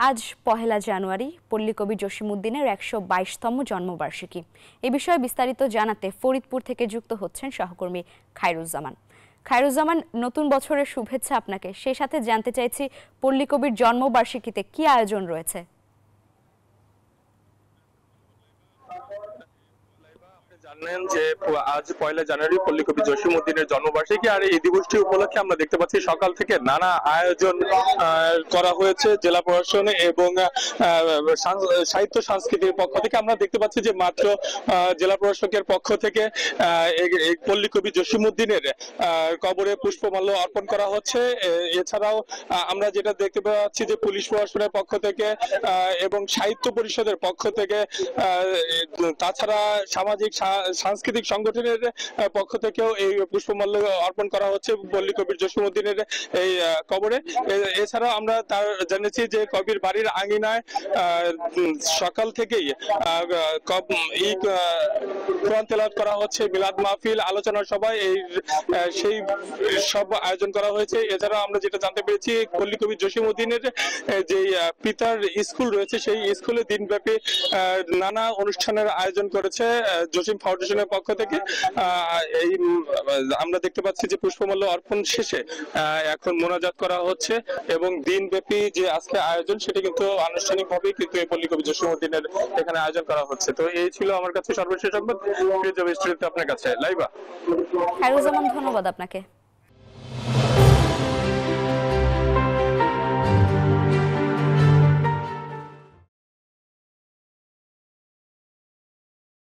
আজ পহেলা জানুয়ারি পল্লীকবি জসিমউদ্দিনের ১২২তম জন্মবার্ষিকী। এ বিষয়ে বিস্তারিত জানাতে ফরিদপুর থেকে যুক্ত হচ্ছেন সহকর্মী খায়রুজ্জামান। খায়রুজ্জামান, নতুন বছরের শুভেচ্ছা আপনাকে। সেই সাথে জানতে চাইছি পল্লীকবির জন্মবার্ষিকীতে কি আয়োজন রয়েছে? জানেন যে আজ পয়লা জানুয়ারি পল্লীকবি জসিমউদ্দিনের জন্মবার্ষিকী, আর এই দিবসটি উপলক্ষে আমরা দেখতে পাচ্ছি সকাল থেকে নানা আয়োজন করা হয়েছে জেলা প্রশাসন এবং সাহিত্য সংস্কৃতির পক্ষ থেকে। আমরা দেখতে পাচ্ছি যে মাত্র জেলা প্রশাসকের পক্ষ থেকে এই পল্লীকবি জসিমউদ্দিনের কবরে পুষ্পমাল্য অর্পণ করা হচ্ছে। এছাড়াও আমরা যেটা দেখতে পাচ্ছি যে পুলিশ প্রশাসনের পক্ষ থেকে এবং সাহিত্য পরিষদের পক্ষ থেকে, তাছাড়া সামাজিক সাংস্কৃতিক সংগঠনের পক্ষ থেকেও এই পুষ্পমাল্য অর্পণ করা হচ্ছে পল্লীকবির জসিমউদ্দিনের এই কবরে। এছাড়াও আমরা তার জেনেছি যে কবির বাড়ির আঙিনায় সকাল থেকেই কোরআন তেলাওয়াত করা হচ্ছে, মিলাদ মাহফিল, আলোচনা সভায় সেই সব আয়োজন করা হয়েছে। এছাড়াও আমরা যেটা জানতে পেরেছি, পল্লীকবি জসিমউদ্দিনের যে পিতার স্কুল রয়েছে সেই স্কুলে দিনব্যাপী নানা অনুষ্ঠানের আয়োজন করেছে জসিম ফাউন্ডেশনের পক্ষ থেকে। এই আমরা দেখতে পাচ্ছি যে পুষ্পমাল্য অর্পণ শেষে এখন মোনাজাত করা হচ্ছে এবং দিনব্যাপী যে আজকে আয়োজন সেটা কিন্তু আনুষ্ঠানিকভাবে কিন্তু এই পল্লীকবি জসিমউদ্দিনের এখানে আয়োজন করা হচ্ছে। তো এই ছিল আমার কাছে সর্বশেষ সংবাদ। আপনার কাছে লাইবা। খায়রুজ্জামান, ধন্যবাদ আপনাকে।